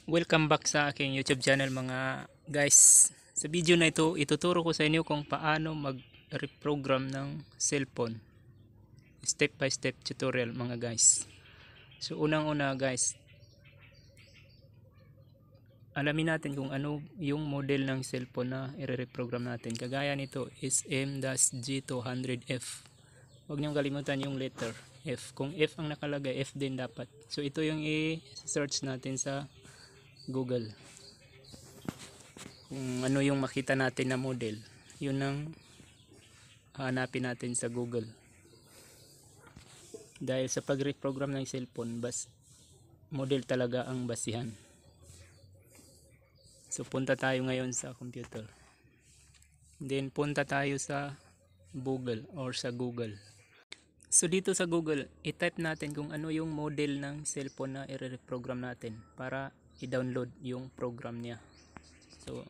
Welcome back sa aking YouTube channel mga guys. Sa video na ito, ituturo ko sa inyo kung paano mag-reprogram ng cellphone. Step by step tutorial mga guys. So unang-una guys, alamin natin kung ano yung model ng cellphone na i-reprogram natin. Kagaya nito is M-G200F. Huwag niyong kalimutan yung letter F. Kung F ang nakalagay, F din dapat. So ito yung i-search natin sa Google. Kung ano yung makita natin na model, yun ang hanapin natin sa Google. Dahil sa pag-reprogram ng cellphone, model talaga ang basihan. So punta tayo ngayon sa computer. Then punta tayo sa Google or sa Google. So dito sa Google, i-type natin kung ano yung model ng cellphone na i-reprogram natin para i-download yung program niya. So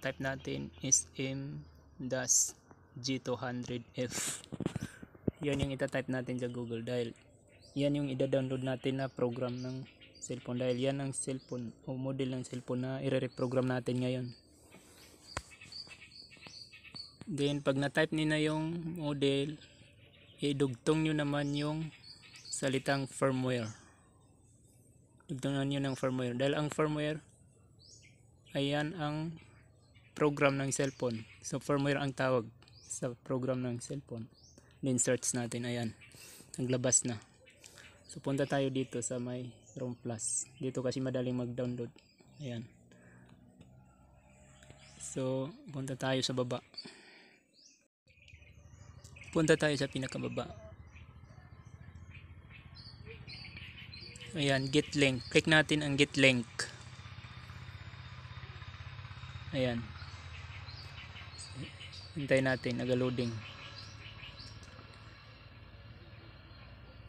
type natin is M-G200F. Yan yung ita-type natin sa Google dahil yan yung i-download natin na program ng cellphone, dahil yan ang cellphone o model ng cellphone na i-reprogram natin ngayon. Then pag na-type niyo na yung model, idugtong nyo naman yung salitang firmware. Dugtungan nyo ng firmware dahil ang firmware ayan ang program ng cellphone. So firmware ang tawag sa program ng cellphone. Then search natin, ayan, naglabas na. So punta tayo dito sa may ROM Plus. Dito kasi madaling mag-download. Ayan. So punta tayo sa baba. Punta tayo sa pinakababa. Ayan, get link. Click natin ang get link. Ayan. Hintayin natin, nag-loading.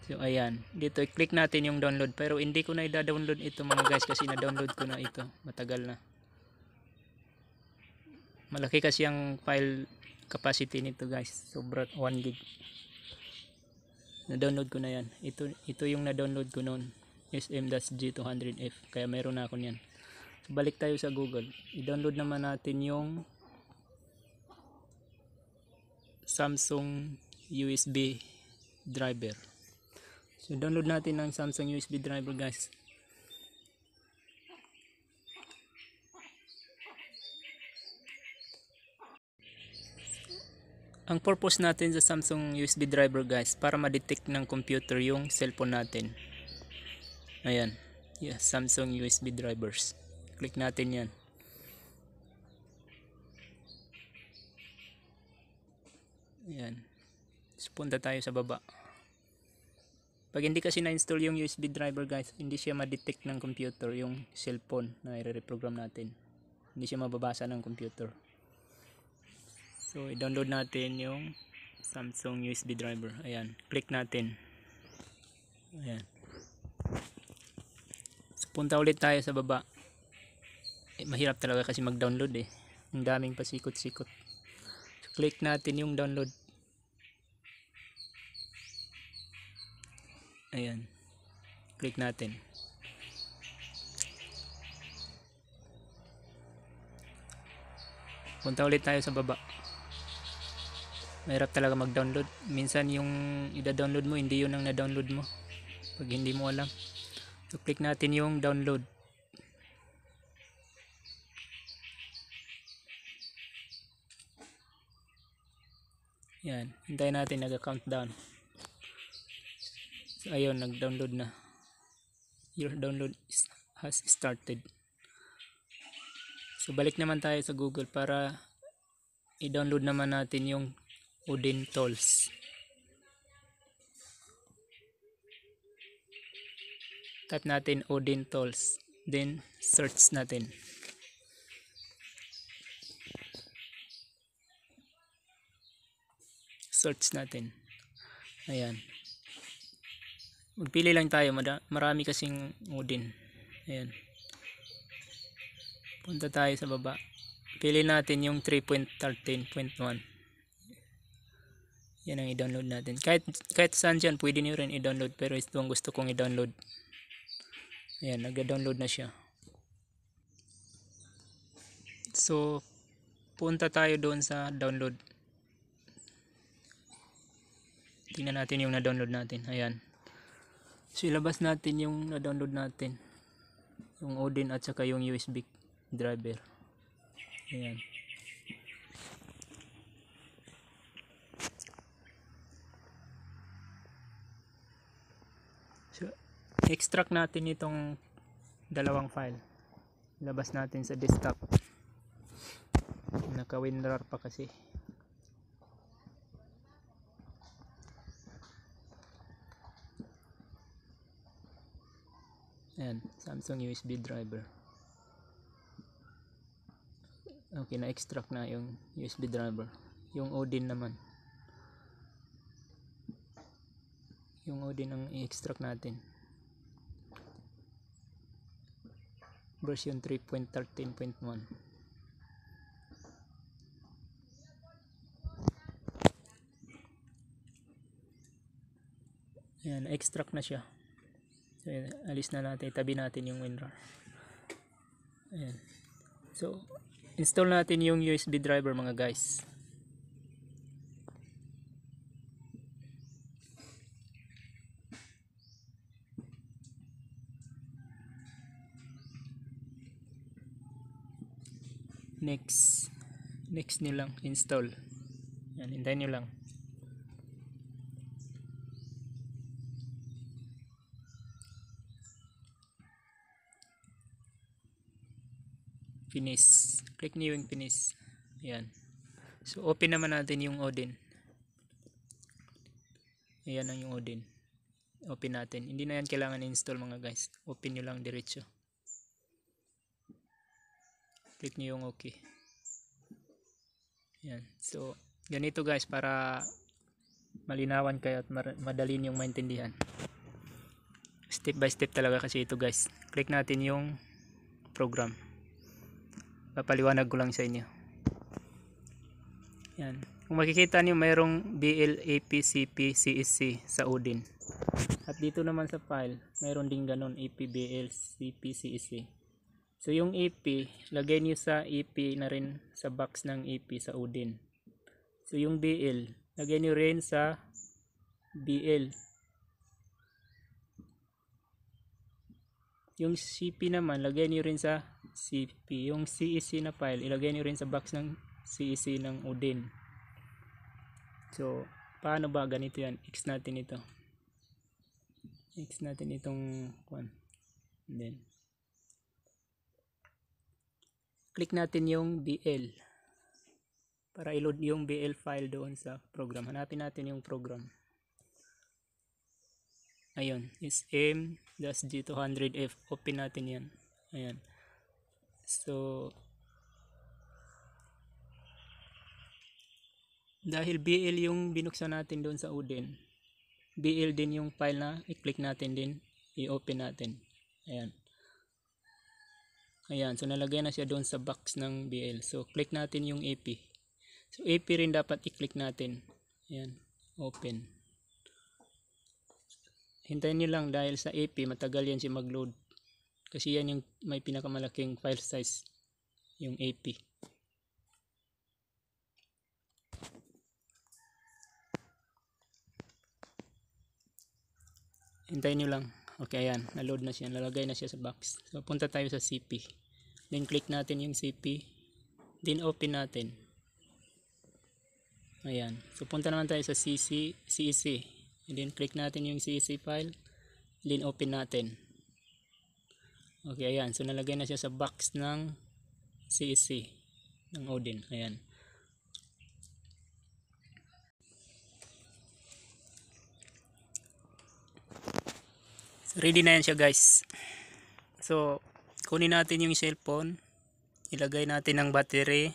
So ayan, dito i-click natin yung download, pero hindi ko na i-download ito mga guys kasi na-download ko na ito, matagal na. Malaki kasi ang file capacity nito guys, sobra 1 gig. Na-download ko na yan. Ito yung na-download ko noon, SM-G200F, kaya meron na ako niyan. So balik tayo sa Google. I-download naman natin yung Samsung USB driver. So download natin ng Samsung USB driver guys. Ang purpose natin sa Samsung USB driver guys, para ma-detect ng computer yung cellphone natin. Ayan, yes, Samsung USB drivers. Click natin yan. Ayan, so punta tayo sa baba. Pag hindi kasi na-install yung USB driver guys, hindi siya ma-detect ng computer yung cellphone na i-reprogram natin. Hindi siya mababasa ng computer. So i-download natin yung Samsung USB driver. Ayan, click natin. Ayan. So punta ulit tayo sa baba. Mahirap talaga kasi mag-download eh. Ang daming pasikot-sikot. So click natin yung download. Ayan. Click natin. Punta ulit tayo sa baba. Mahirap talaga mag-download. Minsan yung i-download mo, hindi yun ang na-download mo. Pag hindi mo alam. So click natin yung download. Yan. Hintayin natin nag-countdown. So ayun, nag-download na. Your download has started. So balik naman tayo sa Google para i-download naman natin yung Odin Tools. Type natin Odin Tools, then search natin. Search natin. Ayan. Magpili lang tayo, marami kasing Odin. Ayan. Punta tayo sa baba. Pili natin yung 3.13.1. Yan ang i-download natin. Kahit saan dyan, pwede nyo rin i-download. Pero ito ang gusto kong i-download. Ayan, nag-download na siya. So punta tayo doon sa download. Tingnan natin yung na-download natin. Ayan. So ilabas natin yung na-download natin. Yung Odin at saka yung USB driver. Ayan. So extract natin itong dalawang file. Ilabas natin sa desktop. Naka-WinRAR pa kasi. Ayan, Samsung USB driver. Okay, na-extract na yung USB driver. Yung Odin naman. Yung Odin ang i-extract natin. Version 3.13.1. Ayan, extract na siya. So, alis na natin, itabi natin yung WinRAR. Ayan. So, install natin yung USB driver mga guys. Next nyo lang, install. Ayan, hintayin nyo lang. Finish. Click niyo yung finish. Ayan. So open naman natin yung Odin. Ayan ang yung Odin. Open natin. Hindi na yan kailangan install mga guys. Open nyo lang diretso. Click niyo yung okay. Ayan. So ganito guys para malinawan kayo at madali niyong maintindihan. Step by step talaga kasi ito guys. Click natin yung program. Papaliwanag ko lang sa inyo. Yan. Kung makikita niyo mayroong BL, AP, CP, CSC sa Odin. At dito naman sa file, mayroon din ganun AP, BL, CP, CSC. So yung AP, lagay niyo sa AP na rin sa box ng AP sa Odin. So yung BL, lagay niyo rin sa BL. Yung CP naman, lagay niyo rin sa CP. Yung CEC na file, ilagay niyo rin sa box ng CEC ng Odin. So, paano ba ganito yan? X natin ito. X natin itong one. And then, click natin yung BL. Para i-load yung BL file doon sa program. Hanapin natin yung program. Ayun, is M-G200F. Open natin yan. Ayan. So, dahil BL yung binuksan natin doon sa Odin, BL din yung file na i-click natin din, i-open natin. Ayan. Ayan, so nalagay na siya doon sa box ng BL. So, click natin yung AP. So, AP rin dapat i-click natin. Ayan, open. Hintayin nyo lang dahil sa AP matagal yan siya mag-load. Kasi yan yung may pinakamalaking file size. Yung AP. Hintayin nyo lang. Okay, ayan. Na-load na siya. Nalagay na siya sa box. So, punta tayo sa CP. Then, click natin yung CP. Then, open natin. Ayan. So, punta naman tayo sa CEC. And then, click natin yung CEC file. Then, open natin. Okay, ayan. So, nalagay na siya sa box ng CEC ng Odin. Ayan. So, ready na yan siya guys. So, kunin natin yung cellphone. Ilagay natin ang battery.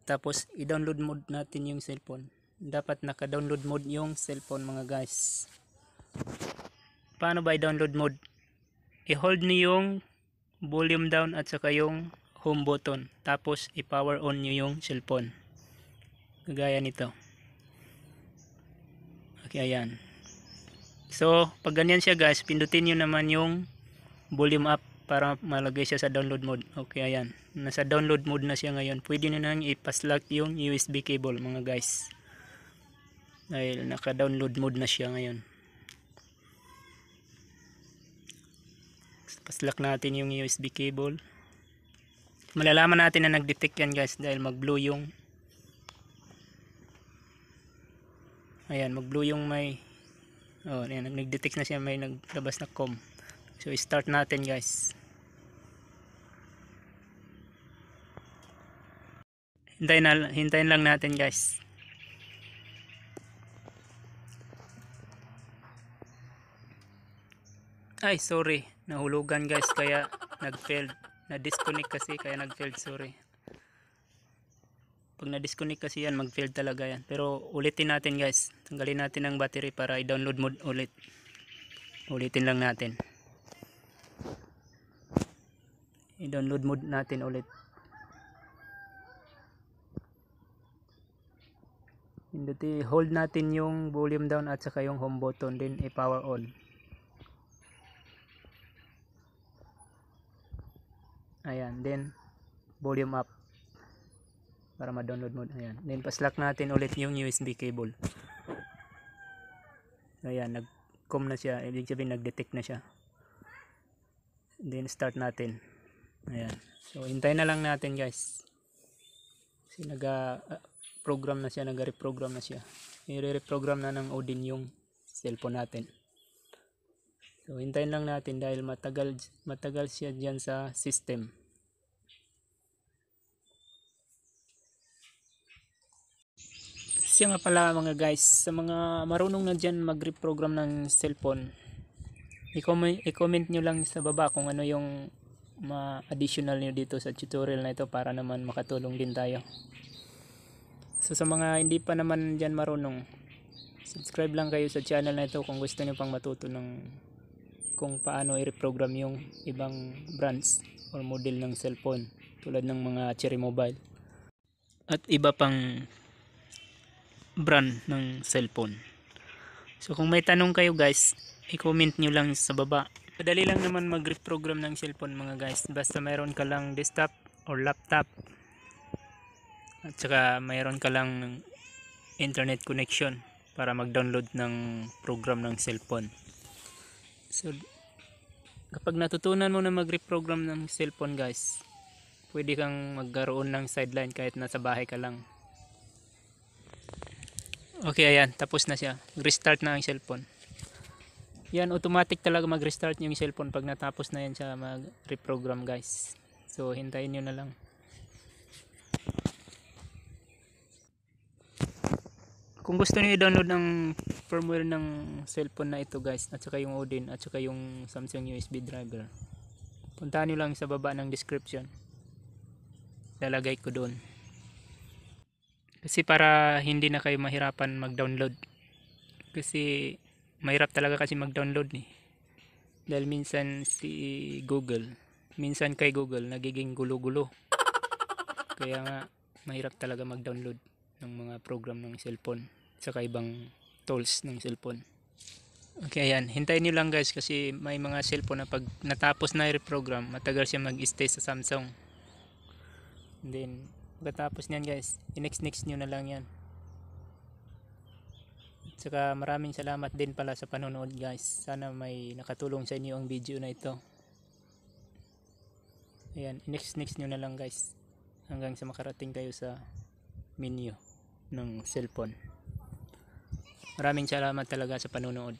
Tapos, i-download mode natin yung cellphone. Dapat naka-download mode yung cellphone mga guys. Paano ba i-download mode? I-hold niyo yung volume down at saka yung home button. Tapos, i-power on niyo yung cellphone. Kagaya nito. Okay, ayan. So, pag ganyan siya guys, pindutin nyo naman yung volume up para malagay siya sa download mode. Okay, ayan. Nasa download mode na siya ngayon. Pwede na nang ipaslot yung USB cable mga guys. Dahil naka-download mode na siya ngayon. Paslak natin yung USB cable. Malalaman natin na nag-detect yan guys dahil mag-blue yung mag-blue yung may ayan, nag-detect na siya, may naglabas na COM. So start natin guys. Hintayin lang natin guys. Ay sorry, nahulugan guys kaya nag-failed. Na-disconnect kasi kaya nag-failed, sorry. Pag na-disconnect kasi yan, mag-failed talaga yan. Pero ulitin natin guys. Tanggalin natin ang battery para i-download mode ulit. Ulitin lang natin. I-download mode natin ulit. Hold natin yung volume down at saka yung home button, then i-power on. Ayan, then volume up para ma-download mode. Ayan, then paslak natin ulit yung USB cable. Ayan, nag-com na siya, ibig sabihin nag-detect na siya. Then start natin. Ayan, so hintayin na lang natin guys. Kasi program na siya, nag-reprogram na siya. I-reprogram na ng Odin yung cellphone natin. So hintayin lang natin dahil matagal siya diyan sa system. Siya nga pala mga guys, sa mga marunong na diyan mag-reprogram ng cellphone, i-comment nyo lang sa baba kung ano yung additional nyo dito sa tutorial na ito para naman makatulong din tayo. So sa mga hindi pa naman diyan marunong, subscribe lang kayo sa channel na ito kung gusto nyo pang matuto kung paano i-reprogram yung ibang brands or model ng cellphone tulad ng mga Cherry Mobile at iba pang brand ng cellphone. So kung may tanong kayo guys, i-comment nyo lang sa baba. Madali lang naman mag-reprogram ng cellphone mga guys, basta mayroon ka lang desktop or laptop at saka mayroon ka lang internet connection para mag-download ng program ng cellphone. So kapag natutunan mo na mag-reprogram ng cellphone guys, pwede kang magkaroon ng sideline kahit nasa bahay ka lang. Okay, ayan, tapos na siya. Restart na ang cellphone. Yan, automatic talaga mag-restart yung cellphone pag natapos na yan siya mag-reprogram guys. So hintayin nyo na lang. Kung gusto niyo i-download ang firmware ng cellphone na ito guys, at saka yung Odin, at saka yung Samsung USB driver, puntahan nyo lang sa baba ng description. Lalagay ko doon. Kasi para hindi na kayo mahirapan mag-download. Kasi mahirap talaga kasi mag-download eh. Dahil minsan minsan kay Google nagiging gulo-gulo. Kaya nga mahirap talaga mag-download ng mga program ng cellphone saka ibang tools ng cellphone. Okay, ayan, hintayin nyo lang guys kasi may mga cellphone na pag natapos na i-reprogram, matagal siya mag-stay sa Samsung. And then pagkatapos niyan guys, i-next nyo na lang yan. At saka maraming salamat din pala sa panonood guys. Sana may nakatulong sa inyo ang video na ito. Ayan, i-next nyo na lang guys hanggang sa makarating kayo sa menu ng cellphone. Maraming salamat talaga sa panonood.